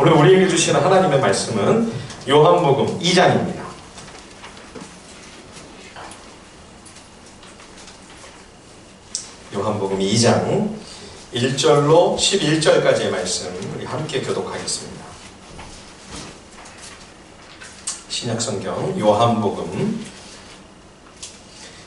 오늘 우리에게 주시는 하나님의 말씀은 요한복음 2장입니다. 요한복음 2장 1절로 11절까지의 말씀 우리 함께 교독하겠습니다. 신약성경 요한복음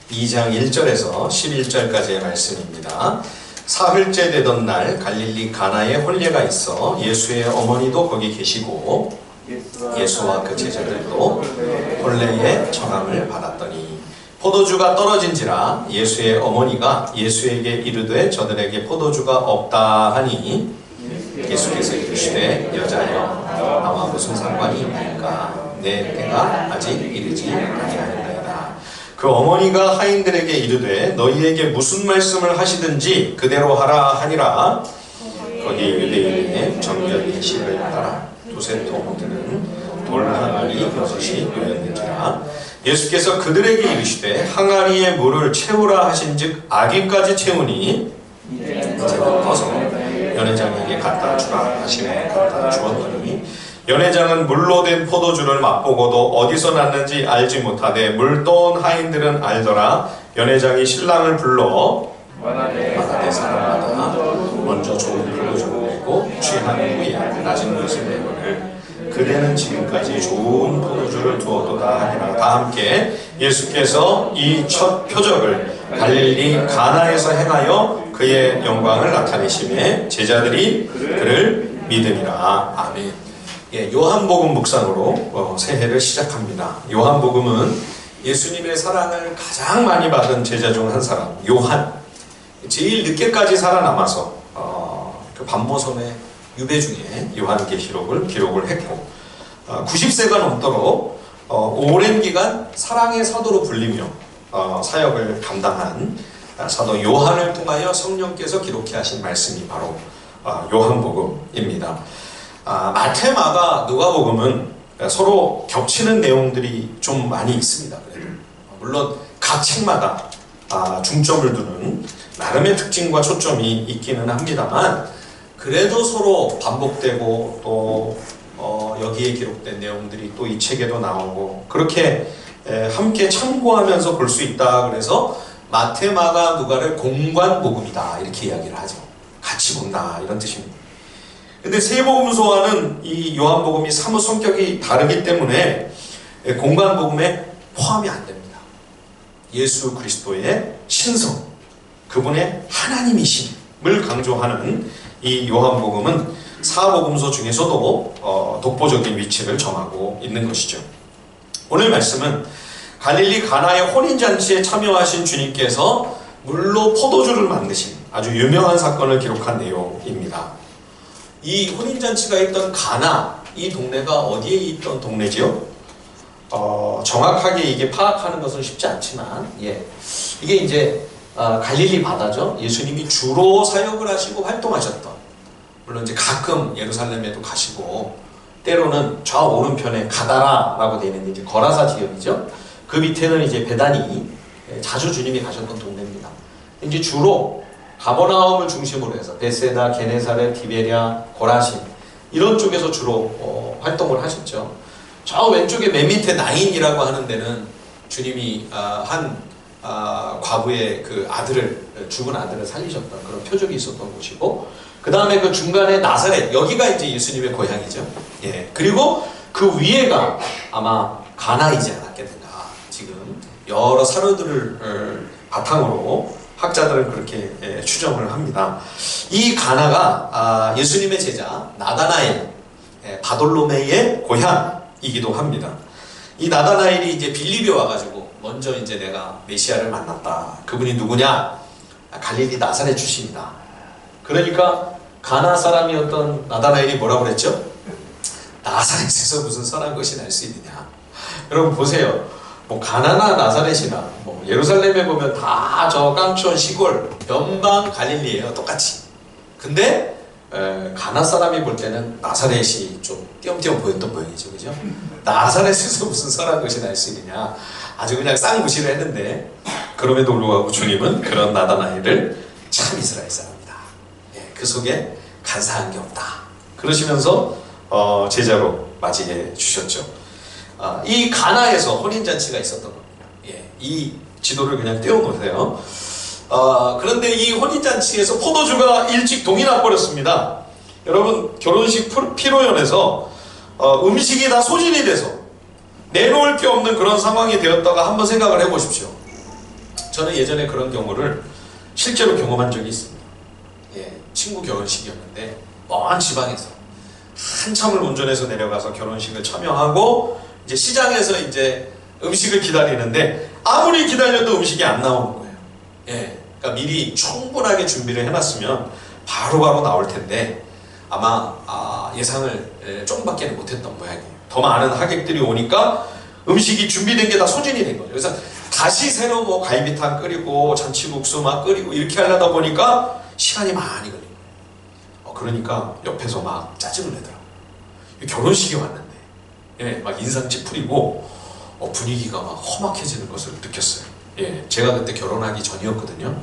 2장 1절에서 11절까지의 말씀입니다. 사흘째 되던 날 갈릴리 가나에 혼례가 있어 예수의 어머니도 거기 계시고 예수와 그 제자들도 혼례의 청함을 받았더니 포도주가 떨어진지라 예수의 어머니가 예수에게 이르되 저들에게 포도주가 없다 하니 예수께서 이르시되 여자여 나와 무슨 상관이 있나이까 내 때가 아직 이르지 아니하였나이다. 그 어머니가 하인들에게 이르되 너희에게 무슨 말씀을 하시든지 그대로 하라 하니라. 거기 유대인의 정결히 실을 따라 두세 통 드는 돌 항아리 6이 놓였는지라. 예수께서 그들에게 이르시되 항아리에 물을 채우라 하신즉 아기까지 채우니 이제는 떠서 연회장에게 갖다 주라 하시매 갖다 주었더니 연회장은 물로 된 포도주를 맛보고도 어디서 났는지 알지 못하되 물 떠온 하인들은 알더라. 연회장이 신랑을 불러 마다대 사람마다 먼저 좋은 포도주를 내고 취한 후에 낮은 것을 내거늘 그대는 지금까지 좋은 포도주를 두었도다 하니라. 다 함께 예수께서 이 첫 표적을 갈릴리 가나에서 행하여 그의 영광을 나타내심에 제자들이 그를 믿으니라. 아멘. 요한복음 묵상으로 새해를 시작합니다. 요한복음은 예수님의 사랑을 가장 많이 받은 제자 중 한 사람 요한, 제일 늦게까지 살아남아서 그 반모섬의 유배 중에 요한계시록을 기록을 했고 90세가 넘도록 오랜 기간 사랑의 사도로 불리며 사역을 감당한 사도 요한을 통하여 성령께서 기록해 하신 말씀이 바로 요한복음입니다. 마태, 마가, 누가복음은 서로 겹치는 내용들이 좀 많이 있습니다. 물론 각 책마다 중점을 두는 나름의 특징과 초점이 있기는 합니다만 그래도 서로 반복되고 또 여기에 기록된 내용들이 또 이 책에도 나오고 그렇게 함께 참고하면서 볼 수 있다. 그래서 마태, 마가, 누가를 공관복음이다 이렇게 이야기를 하죠. 같이 본다 이런 뜻입니다. 근데 세 복음서와는 이 요한복음이 사뭇 성격이 다르기 때문에 공관복음에 포함이 안 됩니다. 예수 그리스도의 신성, 그분의 하나님이심을 강조하는 이 요한복음은 사복음서 중에서도 독보적인 위치를 점하고 있는 것이죠. 오늘 말씀은 갈릴리 가나의 혼인잔치에 참여하신 주님께서 물로 포도주를 만드신 아주 유명한 사건을 기록한 내용입니다. 이 혼인잔치가 있던 가나, 이 동네가 어디에 있던 동네지요? 정확하게 이게 파악하는 것은 쉽지 않지만, 이게 이제 갈릴리 바다죠. 예수님이 주로 사역을 하시고 활동하셨던, 물론 이제 가끔 예루살렘에도 가시고, 때로는 좌 오른편에 가다라라고 되어 있는 이제 거라사 지역이죠. 그 밑에는 이제 베다니, 자주 주님이 가셨던 동네입니다. 이제 주로 가버나움을 중심으로 해서 베세다, 게네사렛, 디베랴, 고라신 이런 쪽에서 주로 활동을 하셨죠. 저 왼쪽에 맨 밑에 나인이라고 하는 데는 주님이 한 과부의 그 죽은 아들을 살리셨던 그런 표적이 있었던 곳이고, 그 다음에 그 중간에 나사렛, 여기가 이제 예수님의 고향이죠. 그리고 그 위에가 아마 가나이지 않았겠는가. 지금 여러 사료들을 바탕으로 학자들은 그렇게 추정을 합니다. 이 가나가 예수님의 제자 나다나엘, 바돌로메의 고향이기도 합니다. 이 나다나엘이 이제 빌립에 와가지고 먼저 이제 내가 메시아를 만났다. 그분이 누구냐? 갈릴리 나사렛 출신이다. 그러니까 가나 사람이었던 나다나엘이 뭐라고 그랬죠? 나사렛에서 무슨 선한 것이 날 수 있느냐? 여러분 보세요. 뭐 가나나 나사렛이나 뭐 예루살렘에 보면 다 저 깡촌 시골 변방 갈릴리예요. 똑같이. 근데 가나 사람이 볼 때는 나사렛이 좀 띄엄띄엄 보였던 모양이죠. 그죠? 나사렛에서 무슨 선한 것이 날 수 있느냐. 아주 그냥 싹 무시를 했는데 그럼에도 불구하고 주님은 그런 나다나엘을 참 이스라엘 사람이다. 그 속에 간사한 게 없다. 그러시면서 제자로 맞이해 주셨죠. 이 가나에서 혼인잔치가 있었던 겁니다. 예, 이 지도를 그냥 떼어놓으세요. 그런데 이 혼인잔치에서 포도주가 일찍 동이 나버렸습니다. 여러분, 결혼식 피로연에서 음식이 다 소진이 돼서 내놓을 게 없는 그런 상황이 되었다가 한번 생각을 해보십시오. 저는 예전에 그런 경우를 실제로 경험한 적이 있습니다. 예, 친구 결혼식이었는데 먼 지방에서 한참을 운전해서 내려가서 결혼식을 참여하고 이제 시장에서 이제 음식을 기다리는데 아무리 기다려도 음식이 안 나오는 거예요. 예, 그러니까 미리 충분하게 준비를 해놨으면 바로바로 나올 텐데 아마 예상을 조금밖에 못했던 모양이에요. 더 많은 하객들이 오니까 음식이 준비된 게 다 소진이 된 거죠. 그래서 다시 새로 뭐 갈비탕 끓이고 잔치국수 막 끓이고 이렇게 하려다 보니까 시간이 많이 걸린 거예요. 그러니까 옆에서 막 짜증을 내더라고요. 결혼식이 왔는데 예, 막 인상 찌푸리고 분위기가 막 험악해지는 것을 느꼈어요. 예, 제가 그때 결혼하기 전이었거든요.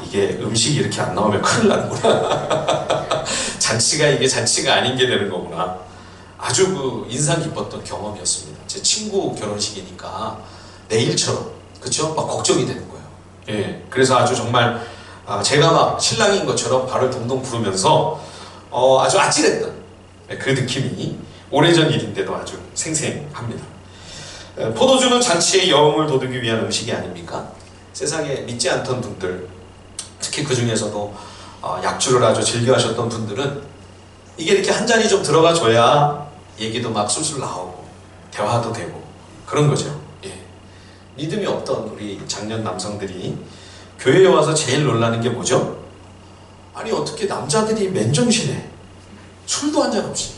이게 음식이 이렇게 안 나오면 큰일 나는구나. 잔치가 이게 잔치가 아닌 게 되는 거구나. 아주 그 인상 깊었던 경험이었습니다. 제 친구 결혼식이니까 내일처럼, 그쵸? 막 걱정이 되는 거예요. 예, 그래서 아주 정말 제가 막 신랑인 것처럼 발을 동동 구르면서 아주 아찔했던 그 느낌이 오래전 일인데도 아주 생생합니다. 포도주는 잔치의 여음을 돋우기 위한 음식이 아닙니까? 세상에 믿지 않던 분들, 특히 그 중에서도 약주를 아주 즐겨 하셨던 분들은 이게 이렇게 한 잔이 좀 들어가 줘야 얘기도 막 술술 나오고 대화도 되고 그런 거죠. 예. 믿음이 없던 우리 장년 남성들이 교회에 와서 제일 놀라는 게 뭐죠? 아니 어떻게 남자들이 맨정신에 술도 한 잔 없이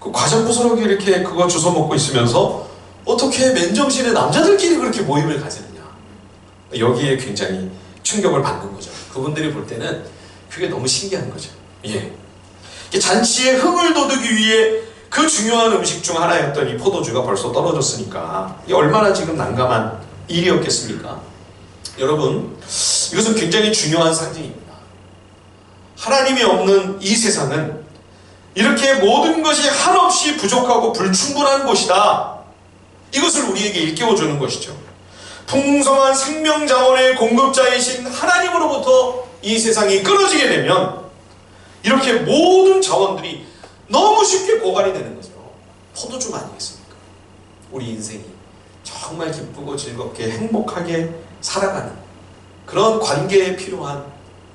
그 과자부스러기 이렇게 그거 주워 먹고 있으면서 어떻게 맨정신에 남자들끼리 그렇게 모임을 가지느냐. 여기에 굉장히 충격을 받는 거죠. 그분들이 볼 때는 그게 너무 신기한 거죠. 예. 잔치의 흥을 돋우기 위해 그 중요한 음식 중 하나였던 이 포도주가 벌써 떨어졌으니까 이게 얼마나 지금 난감한 일이었겠습니까? 여러분, 이것은 굉장히 중요한 상징입니다. 하나님이 없는 이 세상은 이렇게 모든 것이 한없이 부족하고 불충분한 곳이다. 이것을 우리에게 일깨워주는 것이죠. 풍성한 생명자원의 공급자이신 하나님으로부터 이 세상이 끊어지게 되면 이렇게 모든 자원들이 너무 쉽게 고갈이 되는 거죠. 포도주 아니겠습니까? 우리 인생이 정말 기쁘고 즐겁게 행복하게 살아가는 그런 관계에 필요한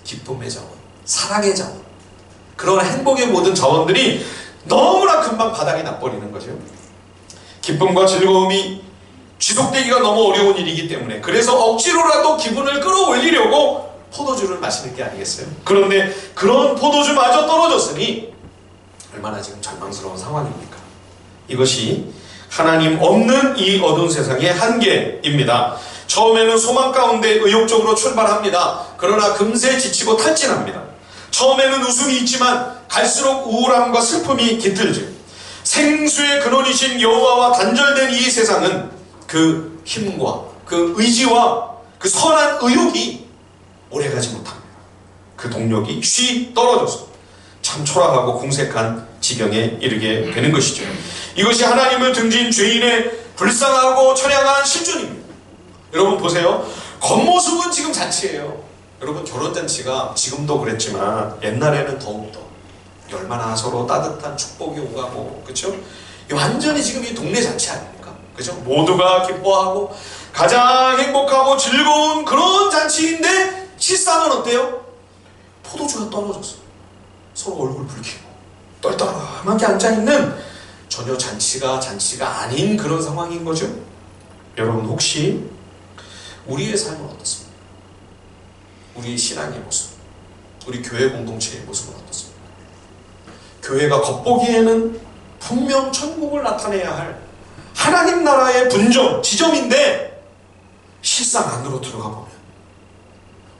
기쁨의 자원, 사랑의 자원, 그런 행복의 모든 자원들이 너무나 금방 바닥이 나버리는 거죠. 기쁨과 즐거움이 지속되기가 너무 어려운 일이기 때문에 그래서 억지로라도 기분을 끌어올리려고 포도주를 마시는 게 아니겠어요? 그런데 그런 포도주마저 떨어졌으니 얼마나 지금 절망스러운 상황입니까? 이것이 하나님 없는 이 어두운 세상의 한계입니다. 처음에는 소망 가운데 의욕적으로 출발합니다. 그러나 금세 지치고 탈진합니다. 처음에는 웃음이 있지만 갈수록 우울함과 슬픔이 깃들죠. 생수의 근원이신 여호와와 단절된 이 세상은 그 힘과 그 의지와 그 선한 의욕이 오래가지 못합니다. 그 동력이 쉬 떨어져서 참 초라하고 궁색한 지경에 이르게 되는 것이죠. 이것이 하나님을 등진 죄인의 불쌍하고 처량한 실존입니다. 여러분 보세요. 겉모습은 지금 잔치예요. 여러분 결혼잔치가 지금도 그랬지만 옛날에는 더욱더 얼마나 서로 따뜻한 축복이 오가고, 그렇죠? 완전히 지금 이 동네 잔치 아닙니까? 그죠? 모두가 기뻐하고 가장 행복하고 즐거운 그런 잔치인데 실상은 어때요? 포도주가 떨어졌어. 서로 얼굴 붉히고 떨떠름하게 앉아있는 전혀 잔치가 아닌 그런 상황인 거죠. 여러분 혹시 우리의 삶은 어떻습니까? 우리 신앙의 모습, 우리 교회 공동체의 모습은 어떻습니까? 교회가 겉보기에는 분명 천국을 나타내야 할 하나님 나라의 분점, 지점인데 실상 안으로 들어가 보면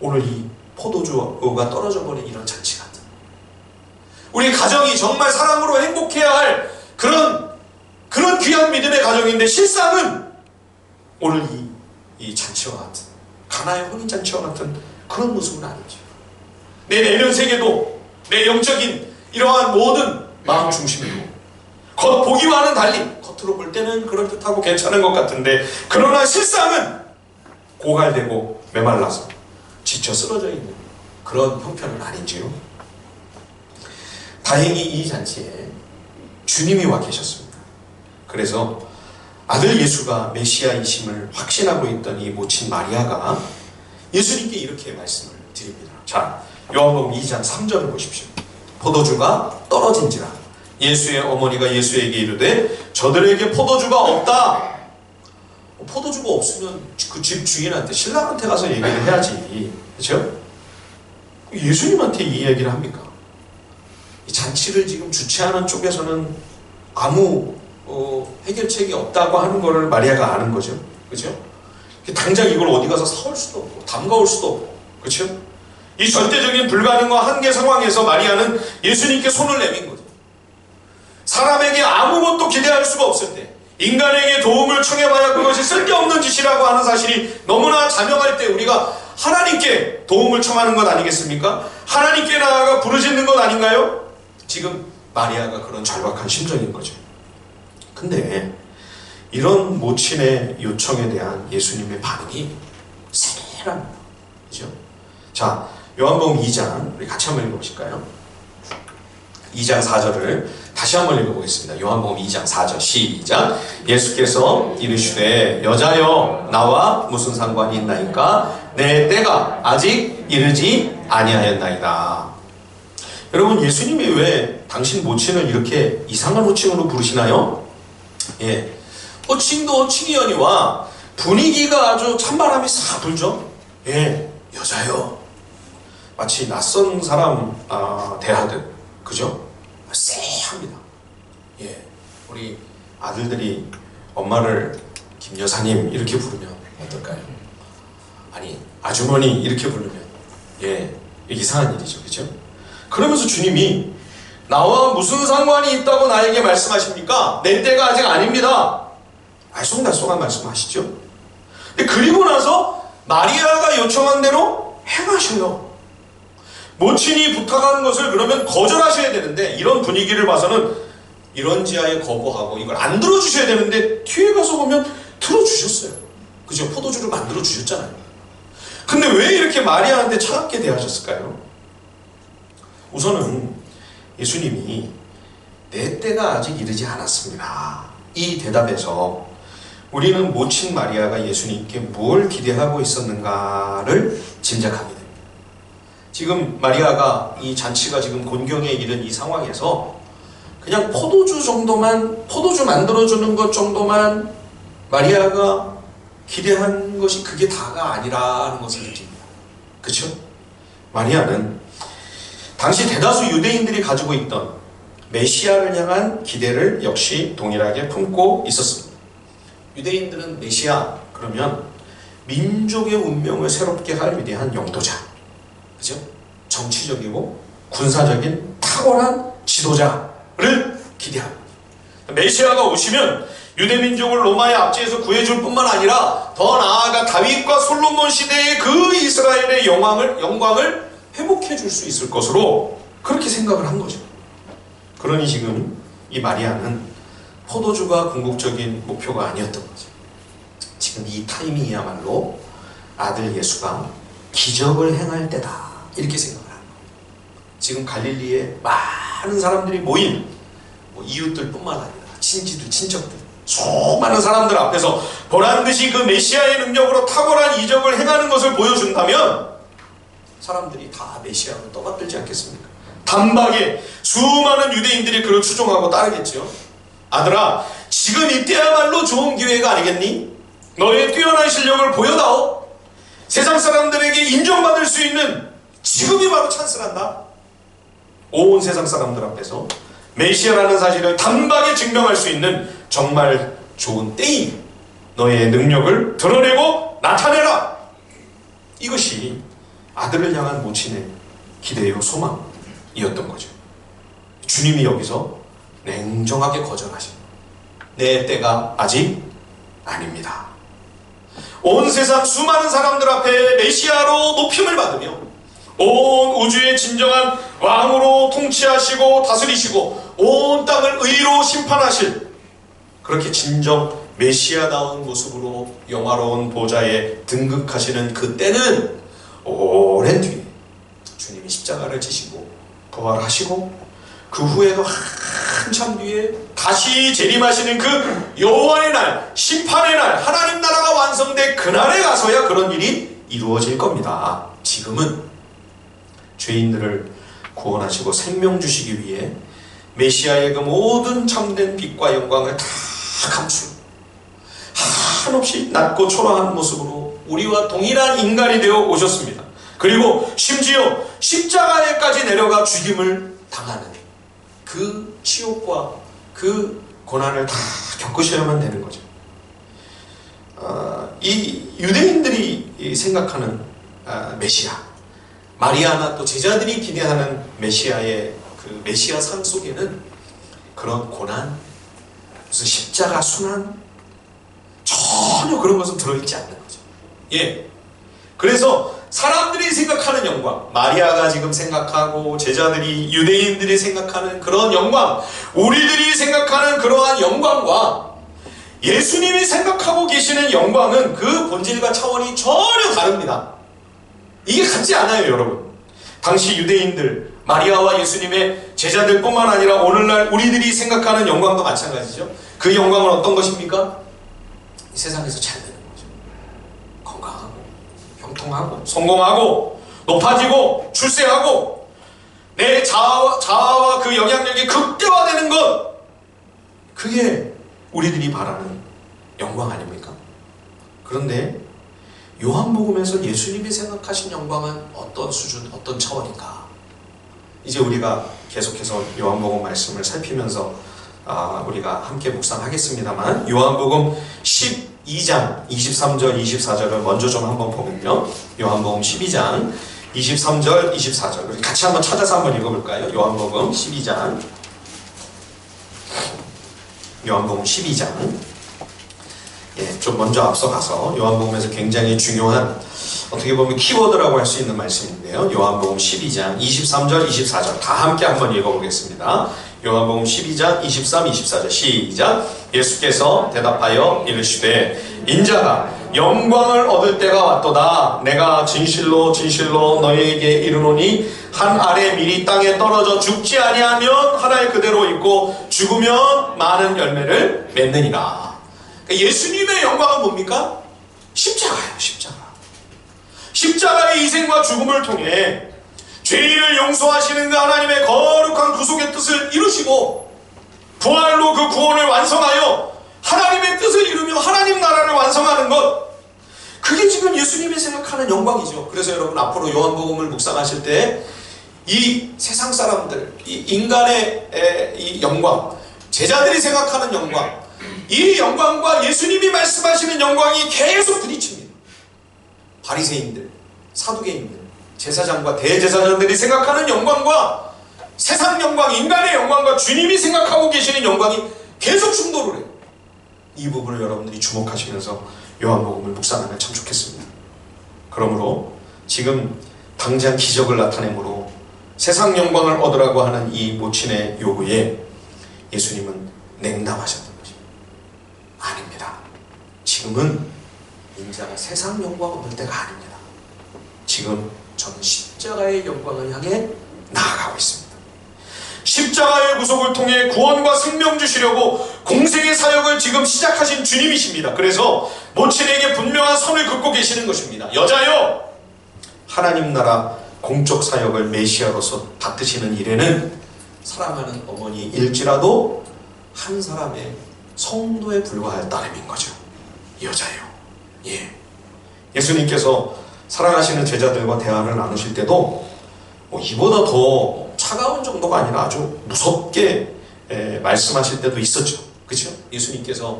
오늘 이 포도주가 떨어져 버린 이런 잔치 같은, 우리 가정이 정말 사랑으로 행복해야 할 그런 귀한 믿음의 가정인데 실상은 오늘 이 잔치와 같은, 가나의 혼인잔치와 같은 그런 모습은 아니죠. 내 내면 세계도, 내 영적인 이러한 모든 마음 중심이고, 겉보기와는 달리 겉으로 볼 때는 그럴듯하고 괜찮은 것 같은데, 그러나 실상은 고갈되고 메말라서 지쳐 쓰러져 있는 그런 형편은 아닌지요. 다행히 이 잔치에 주님이 와 계셨습니다. 그래서 아들 예수가 메시아이심을 확신하고 있던 이 모친 마리아가 예수님께 이렇게 말씀을 드립니다. 자, 요한복음 2장 3절을 보십시오. 포도주가 떨어진지라 예수의 어머니가 예수에게 이르되 저들에게 포도주가 없다. 포도주가 없으면 그 집 주인한테, 신랑한테 가서 얘기를 해야지, 그렇죠? 예수님한테 이 이야기를 합니까? 이 잔치를 지금 주최하는 쪽에서는 아무 해결책이 없다고 하는 것을 마리아가 아는 거죠, 그렇죠? 당장 이걸 어디 가서 사올 수도 없고 담가올 수도 없고, 그렇죠? 이 절대적인 불가능과 한계 상황에서 마리아는 예수님께 손을 내민 거죠. 사람에게 아무것도 기대할 수가 없을 때, 인간에게 도움을 청해봐야 그것이 쓸데없는 짓이라고 하는 사실이 너무나 자명할 때 우리가 하나님께 도움을 청하는 것 아니겠습니까? 하나님께 나아가 부르짖는 것 아닌가요? 지금 마리아가 그런 절박한 심정인 거죠. 근데 이런 모친의 요청에 대한 예수님의 반응이 세밀합니다. 그죠? 자, 요한복음 2장 우리 같이 한번 읽어보실까요? 2장 4절을 다시 한번 읽어보겠습니다. 요한복음 2장 4절 시작. 예수께서 이르시되 여자여 나와 무슨 상관이 있나이까 내 때가 아직 이르지 아니하였나이다. 여러분, 예수님이 왜 당신 모친을 이렇게 이상한 호칭으로 부르시나요? 예, 호칭도 호칭이거니와 분위기가 아주 찬바람이 싹 불죠. 예, 여자여, 마치 낯선 사람 대하듯, 그죠? 쎄합니다. 예, 우리 아들들이 엄마를 김 여사님 이렇게 부르면 어떨까요? 아니, 아주머니 이렇게 부르면 예, 이상한 일이죠, 그죠? 그러면서 주님이 나와 무슨 상관이 있다고 나에게 말씀하십니까? 내 때가 아직 아닙니다. 알쏭달쏭한 말씀하시죠. 그리고 나서 마리아가 요청한 대로 행하셔요. 모친이 부탁하는 것을 그러면 거절하셔야 되는데, 이런 분위기를 봐서는 이런 지하에 거부하고 이걸 안 들어주셔야 되는데 뒤에 가서 보면 들어주셨어요. 그죠? 포도주를 만들어 주셨잖아요. 근데 왜 이렇게 마리아한테 차갑게 대하셨을까요? 우선은 예수님이 내 때가 아직 이르지 않았습니다, 이 대답에서 우리는 모친 마리아가 예수님께 뭘 기대하고 있었는가를 짐작하게 됩니다. 지금 마리아가 이 잔치가 지금 곤경에 이른 이 상황에서 그냥 포도주 정도만, 포도주 만들어주는 것 정도만 마리아가 기대한 것이 그게 다가 아니라는 것을 느낍니다. 그렇죠? 마리아는 당시 대다수 유대인들이 가지고 있던 메시아를 향한 기대를 역시 동일하게 품고 있었습니다. 유대인들은 메시아 그러면 민족의 운명을 새롭게 할 위대한 영도자, 그죠? 정치적이고 군사적인 탁월한 지도자를 기대합니다. 메시아가 오시면 유대민족을 로마의 압제에서 구해줄 뿐만 아니라 더 나아가 다윗과 솔로몬 시대의 그 이스라엘의 영광을 회복해 줄 수 있을 것으로 그렇게 생각을 한 거죠. 그러니 지금 이 마리아는 포도주가 궁극적인 목표가 아니었던 거죠. 지금 이 타이밍이야말로 아들 예수가 기적을 행할 때다, 이렇게 생각을 합니다. 지금 갈릴리에 많은 사람들이 모인, 이웃들 뿐만 아니라 친지들, 친척들, 수많은 사람들 앞에서 보란듯이 그 메시아의 능력으로 탁월한 이적을 행하는 것을 보여준다면 사람들이 다 메시아로 떠받들지 않겠습니까? 단박에 수많은 유대인들이 그를 추종하고 따르겠죠. 아들아, 지금 이때야말로 좋은 기회가 아니겠니? 너의 뛰어난 실력을 보여다오. 세상 사람들에게 인정받을 수 있는 지금이 바로 찬스란다. 온 세상 사람들 앞에서 메시아라는 사실을 단박에 증명할 수 있는 정말 좋은 때이니 너의 능력을 드러내고 나타내라. 이것이 아들을 향한 모친의 기대요 소망이었던 거죠. 주님이 여기서 냉정하게 거절하십니다. 내 때가 아직 아닙니다. 온 세상 수많은 사람들 앞에 메시아로 높임을 받으며 온 우주의 진정한 왕으로 통치하시고 다스리시고 온 땅을 의로 심판하실, 그렇게 진정 메시아다운 모습으로 영화로운 보좌에 등극하시는 그 때는 오랜 뒤에 주님이 십자가를 지시고 부활하시고, 그 후에도 한참 뒤에 다시 재림하시는 그 여호와의 날, 심판의 날, 하나님 나라가 완성된 그날에 가서야 그런 일이 이루어질 겁니다. 지금은 죄인들을 구원하시고 생명 주시기 위해 메시아의 그 모든 참된 빛과 영광을 다 감추고 한없이 낮고 초라한 모습으로 우리와 동일한 인간이 되어 오셨습니다. 그리고 심지어 십자가에까지 내려가 죽임을 당하는 그 치욕과 그 고난을 다 겪으셔야만 되는 거죠. 이 유대인들이 생각하는 메시아, 마리아나 또 제자들이 기대하는 메시아의 그 메시아 삶 속에는 그런 고난, 무슨 십자가 순환, 전혀 그런 것은 들어있지 않는 거죠. 예. 그래서 사람들이 생각하는 영광, 마리아가 지금 생각하고 제자들이, 유대인들이 생각하는 그런 영광, 우리들이 생각하는 그러한 영광과 예수님이 생각하고 계시는 영광은 그 본질과 차원이 전혀 다릅니다. 이게 같지 않아요, 여러분. 당시 유대인들, 마리아와 예수님의 제자들뿐만 아니라 오늘날 우리들이 생각하는 영광도 마찬가지죠. 그 영광은 어떤 것입니까? 이 세상에서 잘 되는 거죠. 건강하고, 형통하고, 성공하고, 높아지고, 출세하고, 내 자아와 그 영향력이 극대화되는 것, 그게 우리들이 바라는 영광 아닙니까? 그런데 요한복음에서 예수님이 생각하신 영광은 어떤 수준, 어떤 차원인가? 이제 우리가 계속해서 요한복음 말씀을 살피면서 우리가 함께 묵상하겠습니다만, 요한복음 12장 23절 24절을 먼저 좀 한번 보면요, 요한복음 12장 23절 24절 우리 같이 한번 찾아서 한번 읽어볼까요? 요한복음 12장, 요한복음 12장. 예, 좀 먼저 앞서가서 요한복음에서 굉장히 중요한, 어떻게 보면 키워드라고 할 수 있는 말씀인데요. 요한복음 12장 23절 24절 다 함께 한번 읽어보겠습니다. 요한복음 12장 23, 24절 시작. 예수께서 대답하여 이르시되 인자가 영광을 얻을 때가 왔도다. 내가 진실로 진실로 너희에게 이르노니 한 알의 밀이 땅에 떨어져 죽지 아니하면 한 알 그대로 있고 죽으면 많은 열매를 맺느니라. 예수님의 영광은 뭡니까? 십자가예요. 십자가. 십자가의 희생과 죽음을 통해 죄인을 용서하시는 그 하나님의 거룩한 구속의 뜻을 이루시고, 부활로 그 구원을 완성하여 하나님의 뜻을 이루며 하나님 나라를 완성하는 것, 그게 지금 예수님이 생각하는 영광이죠. 그래서 여러분, 앞으로 요한복음을 묵상하실 때 이 세상 사람들, 이 인간의 이 영광, 제자들이 생각하는 영광, 이 영광과 예수님이 말씀하시는 영광이 계속 부딪힙니다. 바리새인들, 사두개인들, 제사장과 대제사장들이 생각하는 영광과 세상 영광, 인간의 영광과 주님이 생각하고 계시는 영광이 계속 충돌을 해요. 이 부분을 여러분들이 주목하시면서 요한복음을 묵상하면 참 좋겠습니다. 그러므로 지금 당장 기적을 나타내므로 세상 영광을 얻으라고 하는 이 모친의 요구에 예수님은 냉담하셨던 것입니다. 아닙니다. 지금은 인자가 세상 영광을 얻을 때가 아닙니다. 지금 저는 십자가의 영광을 향해 나아가고 있습니다. 십자가의 구속을 통해 구원과 생명 주시려고 공생의 사역을 지금 시작하신 주님이십니다. 그래서 모친에게 분명한 선을 긋고 계시는 것입니다. 여자여, 하나님 나라 공적 사역을 메시아로서 받으시는 일에는 사랑하는 어머니일지라도 한 사람의 성도에 불과할 따름인 거죠. 여자요. 예. 예수님께서 사랑하시는 제자들과 대화를 나누실 때도 이보다 더 차가운 정도가 아니라 아주 무섭게 말씀하실 때도 있었죠. 그렇죠? 예수님께서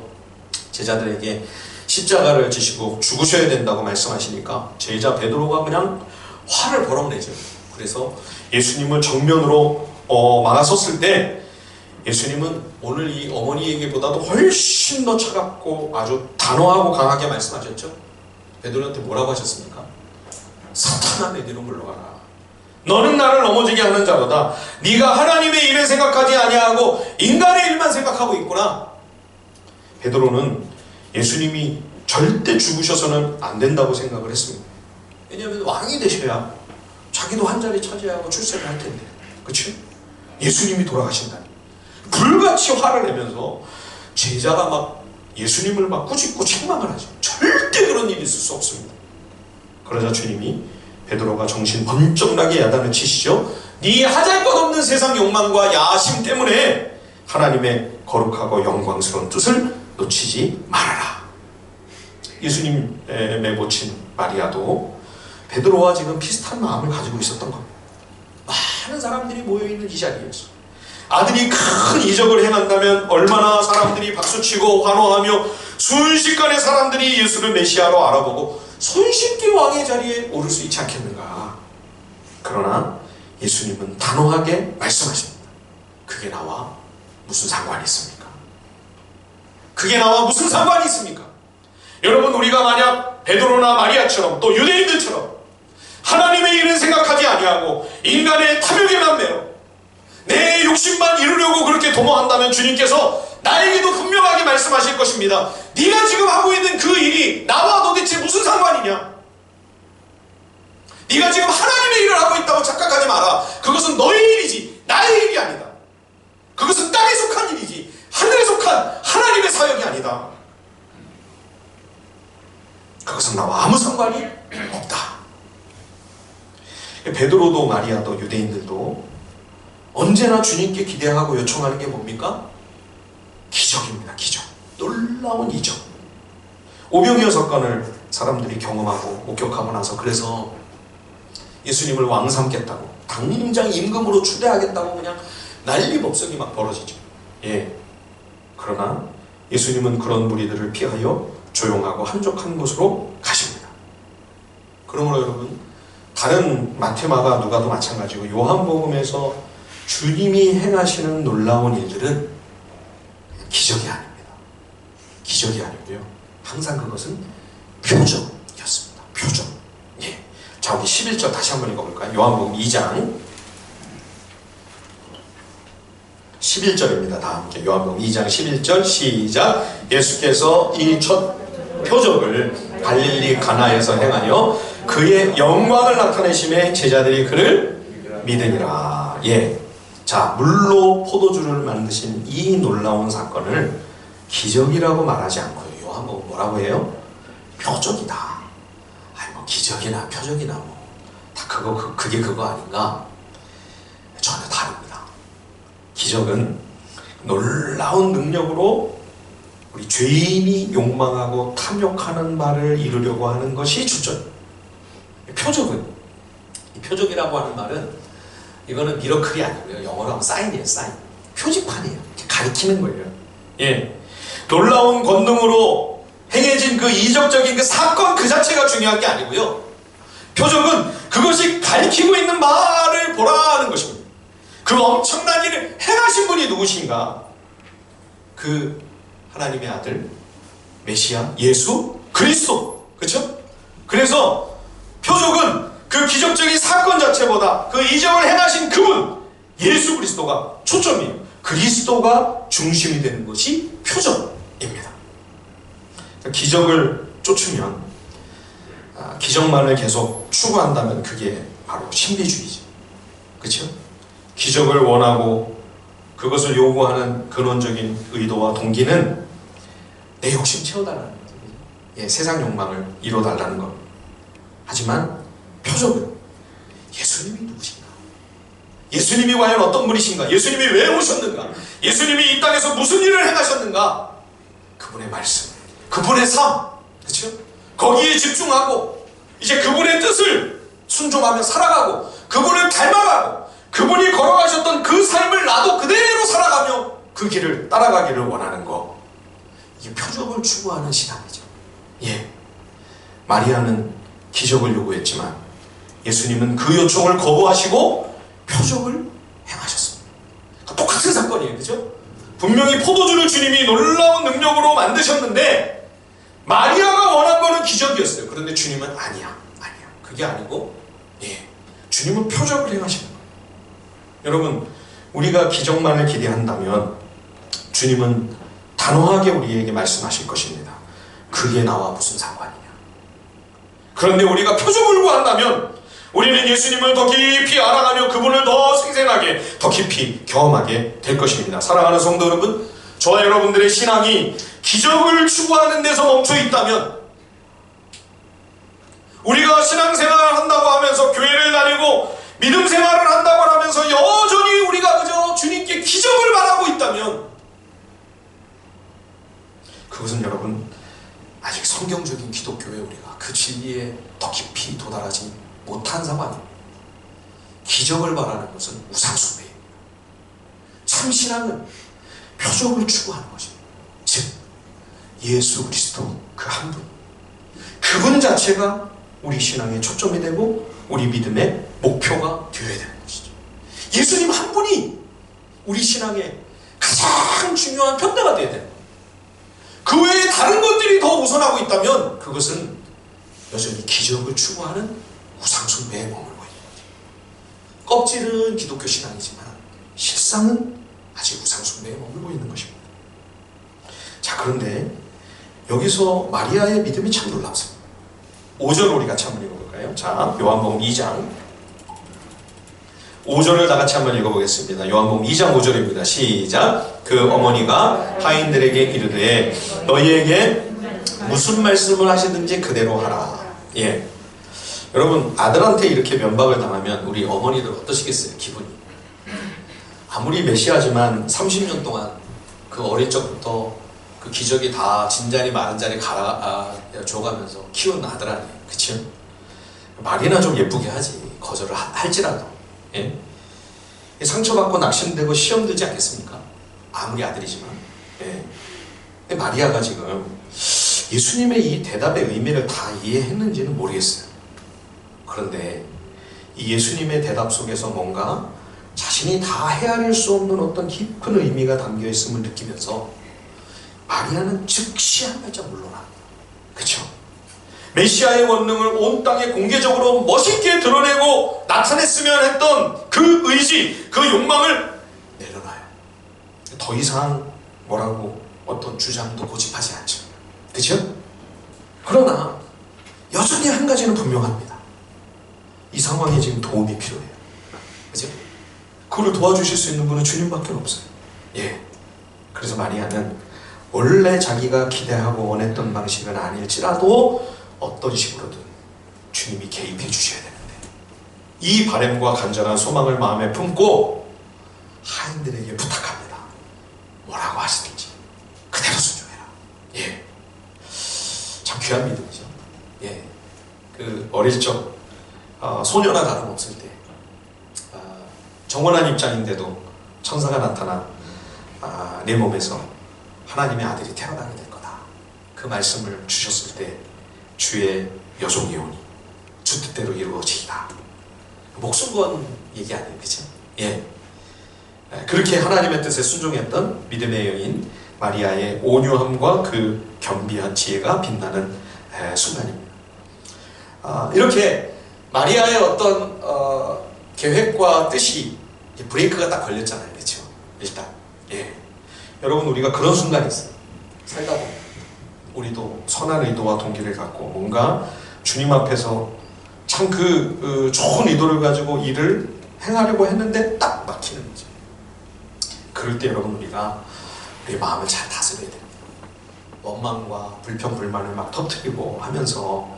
제자들에게 십자가를 지시고 죽으셔야 된다고 말씀하시니까 제자 베드로가 그냥 화를 버럭내죠. 그래서 예수님을 정면으로 막아섰을 때 예수님은 오늘 이 어머니에게보다도 훨씬 더 차갑고 아주 단호하고 강하게 말씀하셨죠. 베드로한테 뭐라고 하셨습니까? 사탄아, 내 뒤로 물러가라. 너는 나를 넘어지게 하는 자로다. 네가 하나님의 일을 생각하지 아니하고 인간의 일만 생각하고 있구나. 베드로는 예수님이 절대 죽으셔서는 안 된다고 생각을 했습니다. 왜냐하면 왕이 되셔야 자기도 한 자리 차지하고 출세를 할 텐데, 그렇죠? 예수님이 돌아가신다니 불같이 화를 내면서 제자가 막 예수님을 막 꾸짖고 책망을 하죠. 절대 그런 일이 있을 수 없습니다. 그러자 주님이 베드로가 정신 번쩍 나게 야단을 치시죠. 네 하잘것없는 세상 욕망과 야심 때문에 하나님의 거룩하고 영광스러운 뜻을 놓치지 말아라. 예수님의 모친 마리아도 베드로와 지금 비슷한 마음을 가지고 있었던 겁니다. 많은 사람들이 모여있는 이 자리에서 아들이 큰 이적을 행한다면 얼마나 사람들이 박수치고 환호하며 순식간에 사람들이 예수를 메시아로 알아보고 손쉽게 왕의 자리에 오를 수 있지 않겠는가. 그러나 예수님은 단호하게 말씀하십니다. 그게 나와 무슨 상관이 있습니까? 그게 나와 무슨 상관이 있습니까? 여러분, 우리가 만약 베드로나 마리아처럼 또 유대인들처럼 하나님의 일은 생각하지 아니하고 인간의 탐욕에만 매여 내 욕심만 이루려고 그렇게 도모한다면 주님께서 나에게도 분명하게 말씀하실 것입니다. 네가 지금 하고 있는 그 일이 나와 도대체 무슨 상관이냐? 네가 지금 하나님의 일을 하고 있다고 착각하지 마라. 그것은 너의 일이지 나의 일이 아니다. 그것은 땅에 속한 일이지 하늘에 속한 하나님의 사역이 아니다. 그것은 나와 아무 상관이 없다. 베드로도 마리아도 유대인들도 언제나 주님께 기대하고 요청하는 게 뭡니까? 기적입니다. 기적. 놀라운 이적. 오병이어 사건을 사람들이 경험하고 목격하고 나서 그래서 예수님을 왕 삼겠다고 당장 임금으로 추대하겠다고 그냥 난리법석이 막 벌어지죠. 예. 그러나 예수님은 그런 무리들을 피하여 조용하고 한적한 곳으로 가십니다. 그러므로 여러분, 다른 마태마가 누가도 마찬가지고 요한복음에서 주님이 행하시는 놀라운 일들은 기적이 아닙니다. 기적이 아니고요. 항상 그것은 표적이었습니다. 표적. 예. 자, 우리 11절 다시 한번 읽어볼까요? 요한복음 2장 11절입니다. 다 함께 요한복음 2장 11절 시작. 예수께서 이 첫 표적을 갈릴리 가나에서 행하여 그의 영광을 나타내심에 제자들이 그를 믿으니라. 예. 자, 물로 포도주를 만드신 이 놀라운 사건을 기적이라고 말하지 않고요. 요한복음 뭐라고 해요? 표적이다. 아니 뭐 기적이나 표적이나 뭐 다 그게 그거 아닌가? 전혀 다릅니다. 기적은 놀라운 능력으로 우리 죄인이 욕망하고 탐욕하는 바를 이루려고 하는 것이 주전. 표적은, 이 표적이라고 하는 말은 이거는 미러클이 아니고요. 영어로 하면 사인이에요. 사인. 표지판이에요. 가리키는 거예요. 예. 놀라운 권능으로 행해진 그 이적적인 그 사건 그 자체가 중요한 게 아니고요. 표적은 그것이 가리키고 있는 바를 보라는 것입니다. 그 엄청난 일을 행하신 분이 누구신가? 그 하나님의 아들 메시아 예수 그리스도. 그렇죠? 그래서 표적은 그 기적적인 사건 자체보다 그 이적을 행하신 그분 예수 그리스도가 초점이에요. 그리스도가 중심이 되는 것이 표적입니다. 기적을 쫓으면, 기적만을 계속 추구한다면 그게 바로 신비주의죠. 그렇죠? 기적을 원하고 그것을 요구하는 근원적인 의도와 동기는 내 욕심 채워달라는 거죠. 예, 세상 욕망을 이뤄달라는 것. 하지만 표적은 예수님이 누구신가? 예수님이 과연 어떤 분이신가? 예수님이 왜 오셨는가? 예수님이 이 땅에서 무슨 일을 행하셨는가? 그분의 말씀, 그분의 삶, 그렇죠? 거기에 집중하고 이제 그분의 뜻을 순종하며 살아가고 그분을 닮아가고 그분이 걸어가셨던 그 삶을 나도 그대로 살아가며 그 길을 따라가기를 원하는 것. 이게 표적을 추구하는 신앙이죠. 예, 마리아는 기적을 요구했지만 예수님은 그 요청을 거부하시고 표적을 행하셨습니다. 똑같은 사건이에요. 그죠? 분명히 포도주를 주님이 놀라운 능력으로 만드셨는데 마리아가 원한 거는 기적이었어요. 그런데 주님은 아니야. 그게 아니고, 예, 주님은 표적을 행하시는 거예요. 여러분, 우리가 기적만을 기대한다면 주님은 단호하게 우리에게 말씀하실 것입니다. 그게 나와 무슨 상관이냐. 그런데 우리가 표적을 구한다면 우리는 예수님을 더 깊이 알아가며 그분을 더 생생하게, 더 깊이 경험하게 될 것입니다. 사랑하는 성도 여러분, 저와 여러분들의 신앙이 기적을 추구하는 데서 멈춰 있다면, 우리가 신앙생활을 한다고 하면서 교회를 다니고 믿음 생활을 한다고 하면서 여전히 우리가 그저 주님께 기적을 바라고 있다면, 그것은 여러분 아직 성경적인 기독교에 우리가 그 진리에 더 깊이 도달하지 못한 상황입니다. 기적을 바라는 것은 우상숭배입니다. 참신앙은 표적을 추구하는 것입니다. 즉 예수 그리스도 그 한 분, 그분 자체가 우리 신앙의 초점이 되고 우리 믿음의 목표가 되어야 되는 것이죠. 예수님 한 분이 우리 신앙의 가장 중요한 편대가 되어야 되는 거예요. 그 외에 다른 것들이 더 우선하고 있다면 그것은 여전히 기적을 추구하는 우상숭배에 머물고 있는 거죠. 껍질은 기독교 신앙이지만 실상은 아직 우상숭배에 머물고 있는 것입니다. 자, 그런데 여기서 마리아의 믿음이 참 놀랍습니다. 5절 우리 같이 한번 읽어볼까요? 자, 요한복음 2장 5절을 다 같이 한번 읽어보겠습니다. 요한복음 2장 5절입니다. 시작. 그 어머니가 하인들에게 이르되 너희에게 무슨 말씀을 하시든지 그대로 하라. 예. 여러분, 아들한테 이렇게 면박을 당하면 우리 어머니들 어떠시겠어요? 기분이. 아무리 메시아지만 30년 동안 그 어릴 적부터 그 기저귀 다 진자리 마른자리 줘가면서 키운 아들 아니에요. 그치? 말이나 좀 예쁘게 하지. 거절을 할지라도. 예? 상처받고 낙심되고 시험 들지 않겠습니까? 아무리 아들이지만. 예. 근데 마리아가 지금 예수님의 이 대답의 의미를 다 이해했는지는 모르겠어요. 그런데 이 예수님의 대답 속에서 뭔가 자신이 다 헤아릴 수 없는 어떤 깊은 의미가 담겨 있음을 느끼면서 마리아는 즉시 한 발짝 물러납니다. 그렇죠? 메시아의 원능을 온 땅에 공개적으로 멋있게 드러내고 나타냈으면 했던 그 의지, 그 욕망을 내려놔요. 더 이상 뭐라고 어떤 주장도 고집하지 않죠. 그렇죠? 그러나 여전히 한 가지는 분명합니다. 이 상황에 지금 도움이 필요해요. 그죠? 그걸 도와주실 수 있는 분은 주님밖에 없어요. 예. 그래서 마리아는 원래 자기가 기대하고 원했던 방식은 아닐지라도 어떤 식으로든 주님이 개입해 주셔야 되는데, 이 바람과 간절한 소망을 마음에 품고 하인들에게 부탁합니다. 뭐라고 하시든지 그대로 순종해라. 예. 참 귀한 믿음이죠. 예. 그 어릴 적 소녀나 다름없을 때 정원한 입장인데도 천사가 나타나 내 몸에서 하나님의 아들이 태어나게 될 거다. 그 말씀을 주셨을 때 주의 여종 예언이 주 뜻대로 이루어지리다. 목숨 건 얘기 아니에요. 그죠? 예. 그렇게 하나님의 뜻에 순종했던 믿음의 여인 마리아의 온유함과 그 겸비한 지혜가 빛나는 순간입니다. 이렇게 마리아의 어떤 계획과 뜻이 브레이크가 딱 걸렸잖아요. 그렇죠? 일단 예. 여러분, 우리가 그런 순간이 있어요. 살다 보면 우리도 선한 의도와 동기를 갖고 뭔가 주님 앞에서 참 그 좋은 의도를 가지고 일을 행하려고 했는데 딱 막히는 거죠. 그럴 때 여러분, 우리가 우리 마음을 잘 다스려야 됩니다. 원망과 불평, 불만을 막 터뜨리고 하면서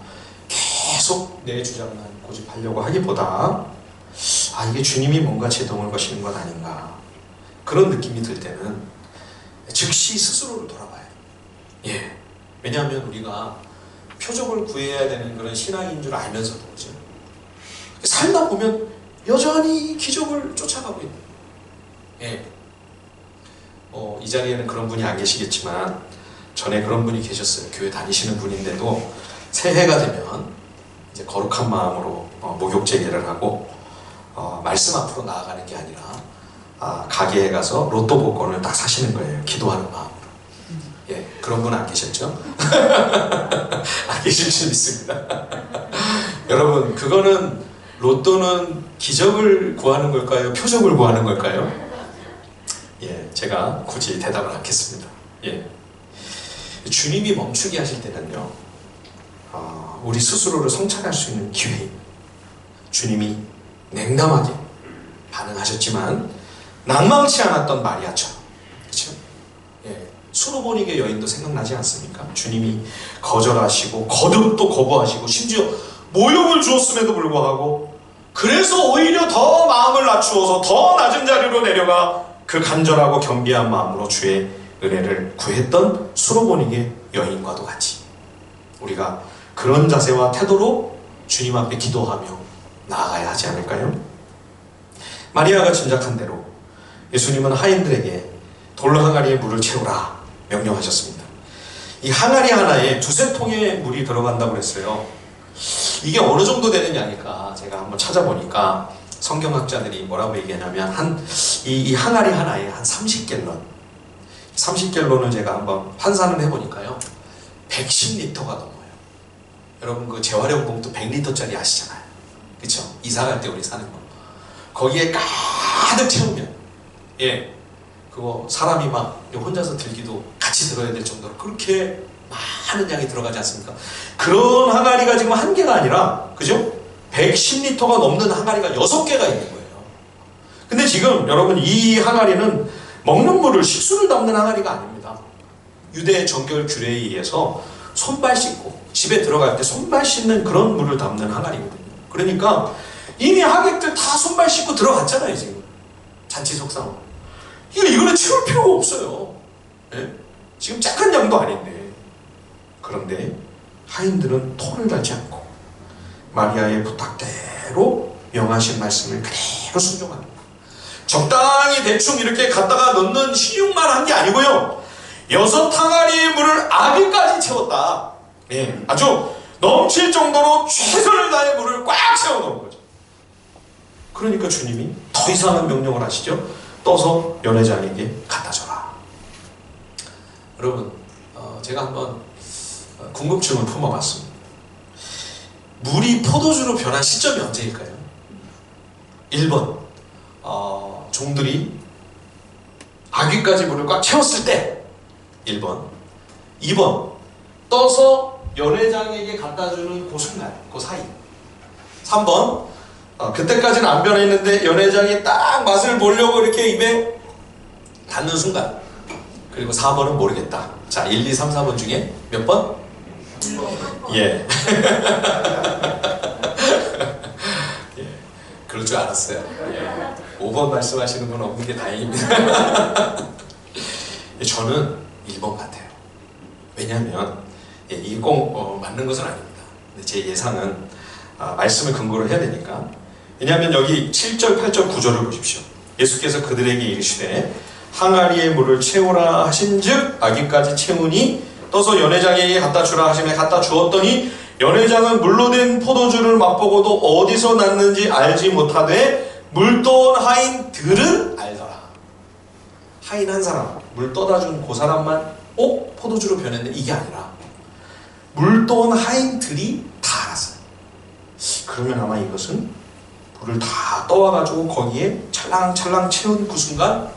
계속 내 주장만 고집하려고 하기보다 이게 주님이 뭔가 제동을 거시는 것 아닌가, 그런 느낌이 들 때는 즉시 스스로를 돌아봐야 돼요. 예. 왜냐하면 우리가 표적을 구해야 되는 그런 신앙인 줄 알면서도 그죠? 살다 보면 여전히 기적을 쫓아가고 있는 거예요. 예. 이 자리에는 그런 분이 안 계시겠지만 전에 그런 분이 계셨어요. 교회 다니시는 분인데도 새해가 되면 이제 거룩한 마음으로 목욕 제기를 하고 말씀 앞으로 나아가는 게 아니라 가게에 가서 로또 복권을 딱 사시는 거예요. 기도하는 마음으로. 예, 그런 분 안 계셨죠? 안 계실 수 있습니다. 여러분, 그거는 로또는 기적을 구하는 걸까요? 표적을 구하는 걸까요? 예, 제가 굳이 대답을 않겠습니다. 예. 주님이 멈추게 하실 때는요, 우리 스스로를 성찰할 수 있는 기회입니다. 주님이 냉담하게 반응하셨지만 낭망치 않았던 마리아처럼, 그렇죠? 예, 수로보니게 여인도 생각나지 않습니까? 주님이 거절하시고 거듭 또 거부하시고 심지어 모욕을 주었음에도 불구하고, 그래서 오히려 더 마음을 낮추어서 더 낮은 자리로 내려가 그 간절하고 겸비한 마음으로 주의 은혜를 구했던 수로보니게 여인과도 같이 우리가 그런 자세와 태도로 주님 앞에 기도하며 나아가야 하지 않을까요? 마리아가 짐작한 대로 예수님은 하인들에게 돌 항아리에 물을 채우라 명령하셨습니다. 이 항아리 하나에 2-3통의 물이 들어간다고 그랬어요. 이게 어느 정도 되는 양일까 제가 한번 찾아보니까 성경학자들이 뭐라고 얘기하냐면 이 항아리 하나에 한 30갤론을 제가 한번 환산을 해보니까요, 110리터가 넘어요. 여러분 그 재활용 봉투 100리터짜리 아시잖아요, 그쵸? 이사 갈 때 우리 사는 거 거기에 가득 채우면, 예, 그거 사람이 막 혼자서 들기도 같이 들어야 될 정도로 그렇게 많은 양이 들어가지 않습니까? 그런 항아리가 지금 한 개가 아니라, 그죠? 110리터가 넘는 항아리가 6개가 있는 거예요. 근데 지금 여러분 이 항아리는 먹는 물을, 식수를 담는 항아리가 아닙니다. 유대 정결 규례에 의해서 손발 씻고 집에 들어갈 때 손발 씻는 그런 물을 담는 항아리거든요. 그러니까 이미 하객들 다 손발 씻고 들어갔잖아요. 지금 잔치 속상 이거는 채울 필요가 없어요. 네? 지금 작은 양도 아닌데. 그런데 하인들은 토를 달지 않고 마리아의 부탁대로 명하신 말씀을 그대로 순종합니다. 적당히 대충 이렇게 갖다가 넣는 신용만 한 게 아니고요, 6항아리의 물을 아기까지 채웠다. 예, 아주 넘칠 정도로 최선을 다해 물을 꽉 채워놓은 거죠. 그러니까 주님이 더 이상한 명령을 하시죠. 떠서 연회장에게 갖다 줘라. 여러분, 제가 한번 궁금증을 품어봤습니다. 물이 포도주로 변한 시점이 언제일까요? 1번, 종들이 아귀까지 물을 꽉 채웠을 때 1번. 2번, 떠서 연회장에게 갖다주는 그 순간, 그 사이. 3번, 그때까지는 안 변했는데 연회장이 딱 맛을 보려고 이렇게 입에 닿는 순간. 그리고 4번은 모르겠다. 자, 1, 2, 3, 4번 중에 몇 번? 예. 예. 그럴 줄 알았어요. 예. 5번 말씀하시는 분 없는 게 다행입니다. 저는 1번 같아요. 왜냐하면 이게 꼭 맞는 것은 아닙니다. 근데 제 예상은 말씀을 근거로 해야 되니까. 왜냐하면 여기 7절, 8절, 9절을 보십시오. 예수께서 그들에게 이르시되 항아리에 물을 채우라 하신즉 아기까지 채우니 떠서 연회장에게 갖다 주라 하시매 갖다 주었더니 연회장은 물로 된 포도주를 맛보고도 어디서 났는지 알지 못하되 물 떠온 하인들은 알더라. 하인 한 사람, 물 떠다 준 그 사람만 포도주로 변했네, 이게 아니라 물 떠온 하인들이 다 알았어요. 그러면 아마 이것은 물을 다 떠와가지고 거기에 찰랑찰랑 채운 그 순간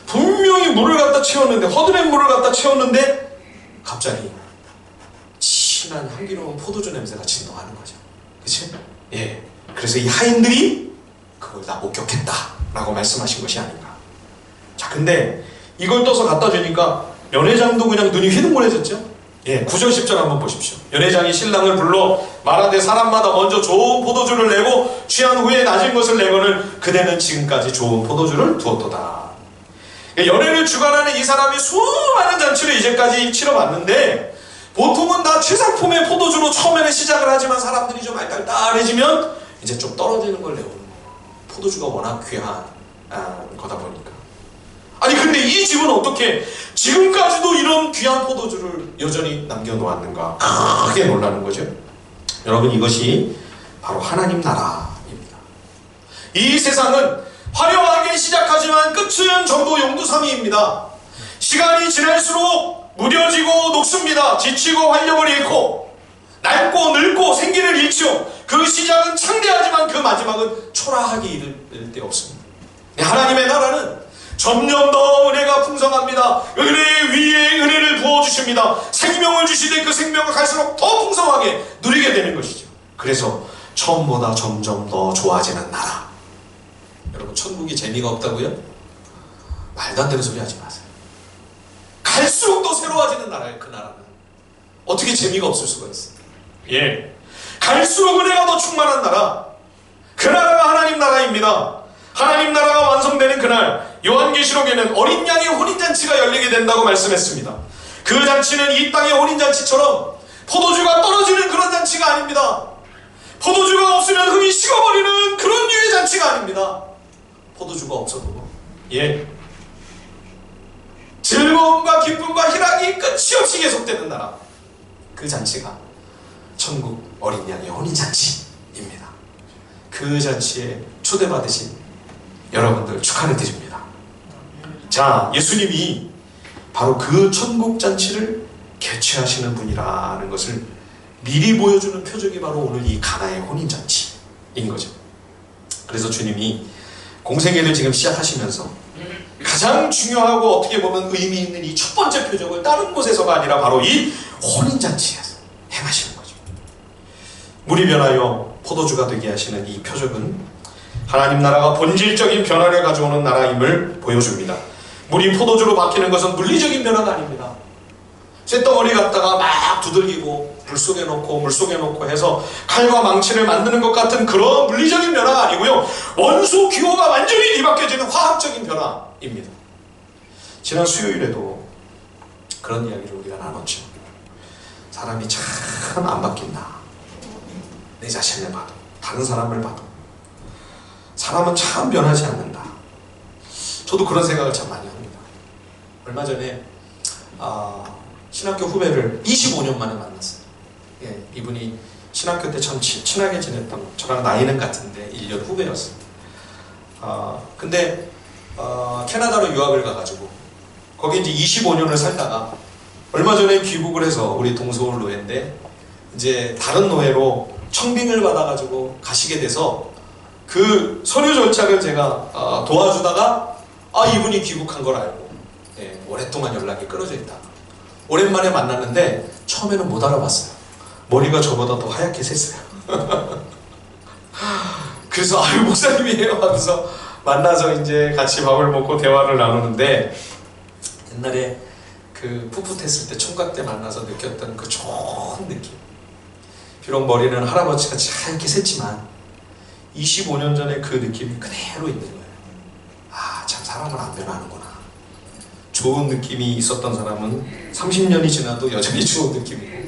분명히 물을 갖다 채웠는데, 허드렛 물을 갖다 채웠는데 갑자기 진한 향기로운 포도주 냄새가 진동하는 거죠. 그치? 예. 그래서 이 하인들이 그걸 다 목격했다 라고 말씀하신 것이 아닌가. 자, 근데 이걸 떠서 갖다 주니까 연회장도 그냥 눈이 휘둥그레졌죠. 예, 9절 10절 한번 보십시오. 연회장이 신랑을 불러 말하되 사람마다 먼저 좋은 포도주를 내고 취한 후에 낮은 것을 내거늘 그대는 지금까지 좋은 포도주를 두었도다. 연회를 주관하는 이 사람이 수많은 잔치를 이제까지 치러봤는데 보통은 다 최상품의 포도주로 처음에는 시작을 하지만 사람들이 좀 알딸딸해지면 이제 좀 떨어지는 걸 내오는 거예요. 포도주가 워낙 귀한 거다 보니까. 아니 근데 이 집은 어떻게 지금까지도 이런 귀한 포도주를 여전히 남겨놓았는가, 크게 놀라는 거죠. 여러분, 이것이 바로 하나님 나라입니다. 이 세상은 화려하게 시작하지만 끝은 전부 용두사미입니다. 시간이 지날수록 무뎌지고 녹습니다. 지치고 활력을 잃고 낡고 늙고 생기를 잃죠. 그 시작은 창대하지만 그 마지막은 초라하게 이를 데 없습니다. 하나님의 나라는 점점 더 은혜가 풍성합니다. 은혜 위에 은혜를 부어주십니다. 생명을 주시되 그 생명을 갈수록 더 풍성하게 누리게 되는 것이죠. 그래서 처음보다 점점 더 좋아지는 나라. 여러분, 천국이 재미가 없다고요? 말도 안 되는 소리 하지 마세요. 갈수록 더 새로워지는 나라예요. 그 나라는 어떻게 재미가 없을 수가 있어요? 예, 갈수록 은혜가 더 충만한 나라, 그 나라가 하나님 나라입니다. 하나님 나라가 완성되는 그날 요한계시록에는 어린 양의 혼인잔치가 열리게 된다고 말씀했습니다. 그 잔치는 이 땅의 혼인잔치처럼 포도주가 떨어지는 그런 잔치가 아닙니다. 포도주가 없으면 흙이 식어버리는 그런 류의 잔치가 아닙니다. 포도주가 없어도 즐거움과 기쁨과 희락이 끝이 없이 계속되는 나라, 그 잔치가 천국 어린 양의 혼인잔치입니다. 그 잔치에 초대받으신 여러분들 축하를 드립니다. 자, 예수님이 바로 그 천국 잔치를 개최하시는 분이라는 것을 미리 보여주는 표적이 바로 오늘 이 가나의 혼인잔치인 거죠. 그래서 주님이 공생애를 지금 시작하시면서 가장 중요하고 어떻게 보면 의미 있는 이 첫 번째 표적을 다른 곳에서가 아니라 바로 이 혼인잔치에서 행하시는 거죠. 물이 변하여 포도주가 되게 하시는 이 표적은 하나님 나라가 본질적인 변화를 가져오는 나라임을 보여줍니다. 물이 포도주로 바뀌는 것은 물리적인 변화가 아닙니다. 쇳덩어리 갖다가 막 두들기고 물속에 놓고 해서 칼과 망치를 만드는 것 같은 그런 물리적인 변화가 아니고요, 원소 기호가 완전히 뒤바뀌어지는 화학적인 변화입니다. 지난 수요일에도 그런 이야기를 우리가 나눴죠. 사람이 참 안 바뀐다. 내 자신을 봐도, 다른 사람을 봐도 사람은 참 변하지 않는다. 저도 그런 생각을 참 많이 합니다. 얼마 전에 신학교 후배를 25년 만에 만났어요. 예, 이분이 신학교 때 참 친하게 지냈던, 저랑 나이는 같은데 1년 후배였어요. 근데 캐나다로 유학을 가가지고 거기 이제 25년을 살다가 얼마 전에 귀국을 해서, 우리 동서울 노예인데 이제 다른 노예로 청빙을 받아가지고 가시게 돼서 그 서류 절차를 제가 도와주다가 이분이 귀국한 걸 알고 오랫동안 연락이 끊어져 있다. 오랜만에 만났는데 처음에는 못 알아봤어요. 머리가 저보다 더 하얗게 샜어요. 그래서 목사님이에요 하면서 만나서 이제 같이 밥을 먹고 대화를 나누는데, 옛날에 그 풋풋했을 때 총각 때 만나서 느꼈던 그 좋은 느낌, 비록 머리는 할아버지같이 하얗게 샜지만 25년 전에 그 느낌이 그대로 있는 거예요. 참 사람은 안 변하는구나. 좋은 느낌이 있었던 사람은 30년이 지나도 여전히 좋은 느낌이고,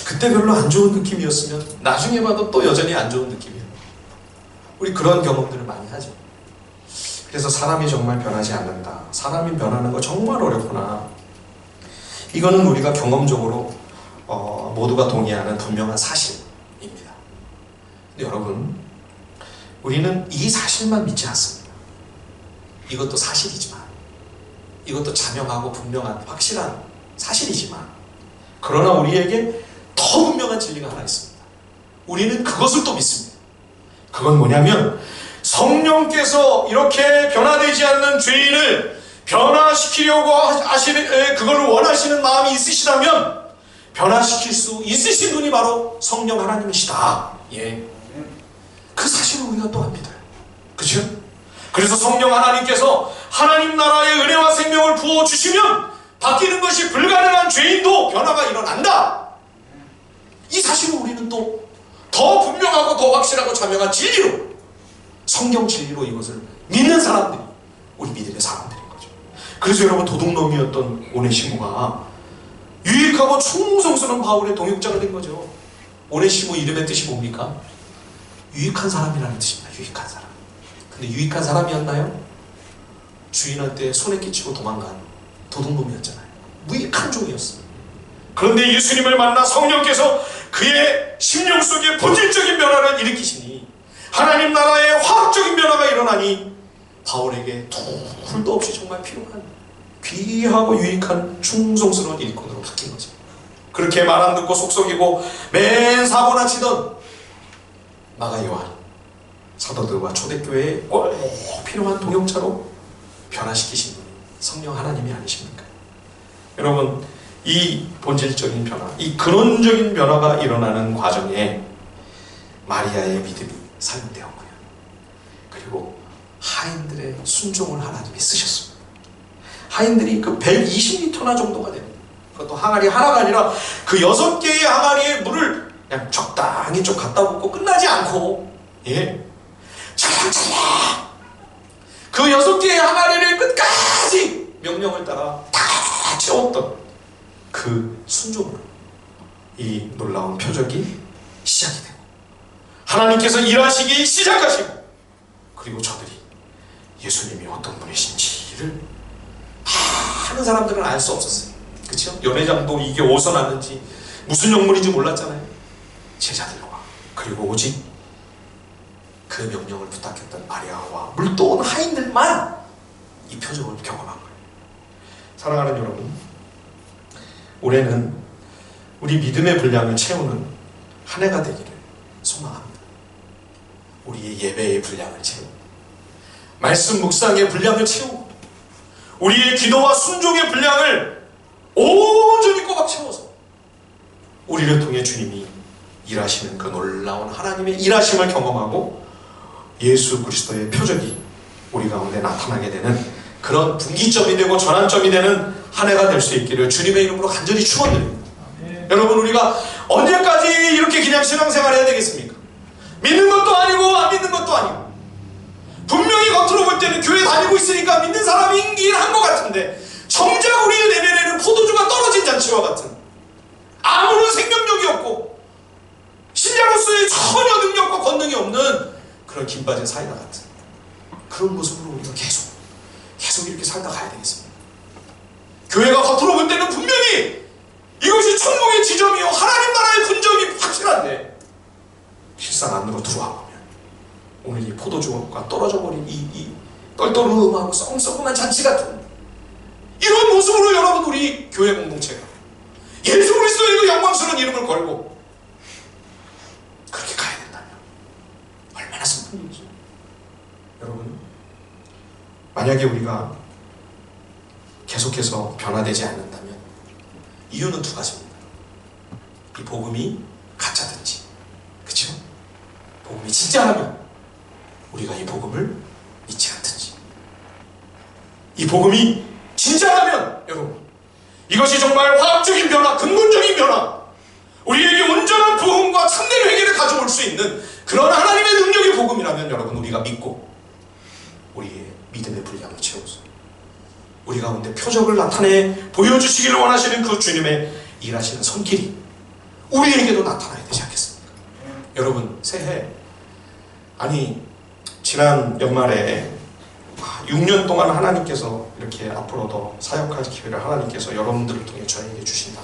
그때 별로 안 좋은 느낌이었으면 나중에 봐도 또 여전히 안 좋은 느낌이에요. 우리 그런 경험들을 많이 하죠. 그래서 사람이 정말 변하지 않는다, 사람이 변하는 거 정말 어렵구나, 이거는 우리가 경험적으로 모두가 동의하는 분명한 사실입니다. 근데 여러분, 우리는 이 사실만 믿지 않습니다. 이것도 사실이지만, 이것도 자명하고 분명한 확실한 사실이지만, 그러나 우리에게 더 분명한 진리가 하나 있습니다. 우리는 그것을 또 믿습니다. 그건 뭐냐면, 성령께서 이렇게 변화되지 않는 죄인을 변화시키려고 하시는, 그걸 원하시는 마음이 있으시다면 변화시킬 수 있으신 분이 바로 성령 하나님이시다. 그 사실을 우리가 또 압니다. 그렇죠? 그래서 성령 하나님께서 하나님 나라의 은혜와 생명을 부어주시면 바뀌는 것이 불가능한 죄인도 변화가 일어난다. 이 사실을 우리는 또 더 분명하고 더 확실하고 자명한 진리로, 성경 진리로 이것을 믿는 사람들이 우리 믿음의 사람들인 거죠. 그래서 여러분, 도둑놈이었던 오네시모가 유익하고 충성스러운 바울의 동역자가 된 거죠. 오네시모 이름의 뜻이 뭡니까? 유익한 사람이라는 뜻입니다. 유익한 사람. 근데 유익한 사람이었나요? 주인한테 손에 끼치고 도망간 도둑놈이었잖아요. 무익한 종이었어요. 그런데 예수님을 만나 성령께서 그의 심령 속에 본질적인 변화를 일으키시니, 하나님 나라의 화학적인 변화가 일어나니 바울에게 둘도 없이 정말 필요한 귀하고 유익한 충성스러운 일꾼으로 바뀐 거죠. 그렇게 말 안 듣고 속썩이고 맨 사고나 치던 마가 요한 사도들과 초대교회에 꼭 필요한 동역자로 변화시키신 분이 성령 하나님이 아니십니까? 여러분, 이 본질적인 변화, 이 근원적인 변화가 일어나는 과정에 마리아의 믿음이 사용되었고요. 그리고 하인들의 순종을 하나님이 쓰셨습니다. 하인들이 그 120리터나 정도가 됩니다. 그것도 항아리 하나가 아니라 그 6개의 항아리에 물을 그냥 적당히 좀 갖다 붓고 끝나지 않고, 찰랑찰랑 그 6개의 항아리를 끝까지 명령을 따라 다 채웠던 그 순종으로 이 놀라운 표적이 시작이 되고, 하나님께서 일하시기 시작하시고, 그리고 저들이 예수님이 어떤 분이신지를 많은 사람들은 알 수 없었어요. 그렇죠? 연회장도 이게 어디서 났는지 무슨 영물인지 몰랐잖아요. 제자들과 그리고 오직 그 명령을 부탁했던 마리아와 물도온 하인들만 이 표적을 경험한 거예요. 사랑하는 여러분, 올해는 우리 믿음의 분량을 채우는 한 해가 되기를 소망합니다. 우리의 예배의 분량을 채우고, 말씀 묵상의 분량을 채우고, 우리의 기도와 순종의 분량을 온전히 꼬박 채워서 우리를 통해 주님이 일하시는 그 놀라운 하나님의 일하심을 경험하고 예수 그리스도의 표적이 우리 가운데 나타나게 되는 그런 분기점이 되고 전환점이 되는 한 해가 될 수 있기를 주님의 이름으로 간절히 축원드립니다. 여러분, 우리가 언제까지 이렇게 그냥 신앙생활 해야 되겠습니까? 믿는 것도 아니고 안 믿는 것도 아니고, 분명히 겉으로 볼 때는 교회 다니고 있으니까 믿는 사람이긴 한 것 같은데, 정작 우리의 내면에는 포도주가 떨어진 잔치와 같은, 아무런 생명력이 없고 신자로서의 전혀 능력과 권능이 없는 그런 김 빠진 사이다 같은 그런 모습으로 우리가 계속 이렇게 살다 가야 되겠습니다. 교회가 겉으로 볼 때는 분명히 이것이 천국의 지점이요 하나님 나라의 분점이 확실한데, 실상 안으로 들어와 보면 오늘 이 포도주가 떨어져 버린 이 떨떠름하고 썩음썩음한 잔치 같은 이런 모습으로 여러분, 우리 교회 공동체가 예수 그리스도의 그 영광스러운 이름을 걸고 그렇게 가야 된다면 얼마나 슬픈 일이죠. 여러분, 만약에 우리가 계속해서 변화되지 않는다면 이유는 두 가지입니다. 이 복음이 가짜든지, 그렇죠? 복음이 진짜라면 우리가 이 복음을 믿지 않든지. 이 복음이 진짜라면 여러분, 이것이 정말 화학적인 변화, 근본적인 변화, 우리에게 온전한 부흥과 참된 회개를 가져올 수 있는 그런 하나님의 능력의 복음이라면 여러분, 우리가 믿고 우리의 믿음의 분량을 채워서 우리 가운데 표적을 나타내 보여주시기를 원하시는 그 주님의 일하시는 손길이 우리에게도 나타나야 되지 않겠습니까? 여러분, 새해, 아니 지난 연말에 6년 동안 하나님께서 이렇게 앞으로도 사역할 기회를 하나님께서 여러분들을 통해 저에게 주신다,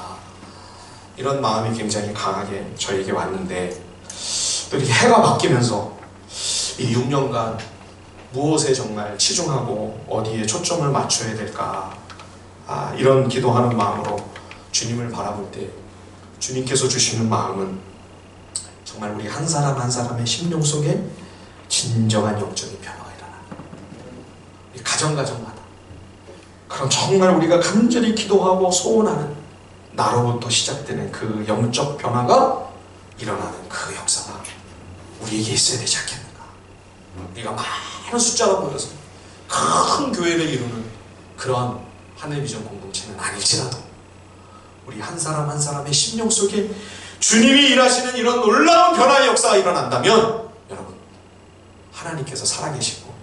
이런 마음이 굉장히 강하게 저에게 왔는데, 또 이렇게 해가 바뀌면서 이 6년간 무엇에 정말 치중하고 어디에 초점을 맞춰야 될까, 이런 기도하는 마음으로 주님을 바라볼 때 주님께서 주시는 마음은 정말 우리 한 사람 한 사람의 심령 속에 진정한 영적인 변화가 일어나는, 우리 가정가정마다 그런 정말 우리가 간절히 기도하고 소원하는 나로부터 시작되는 그 영적 변화가 일어나는 그 역사가 우리에게 있어야 되지 않겠는가. 우리가 많은 숫자가 모여서 큰 교회를 이루는 그런 하늘비전 공동체는 아닐지라도 우리 한 사람 한 사람의 심령 속에 주님이 일하시는 이런 놀라운 변화의 역사가 일어난다면 여러분, 하나님께서 살아계시고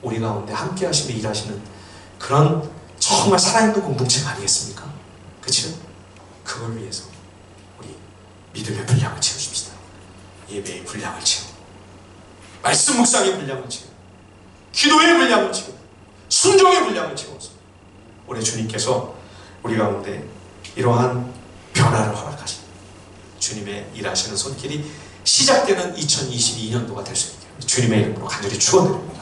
우리 가운데 함께 하시며 일하시는 그런 정말 살아있는 공동체가 아니겠습니까? 그렇죠? 그걸 위해서 우리 믿음의 분량을 채우십시다. 예배의 분량을 채우고, 말씀 묵상의 분량을 채우고, 기도의 분량을 채우고, 순종의 분량을 채워서 우리 주님께서 우리 가운데 이러한 변화를 허락하신 주님의 일하시는 손길이 시작되는 2022년도가 될 수 있게 주님의 이름으로 간절히 축원드립니다.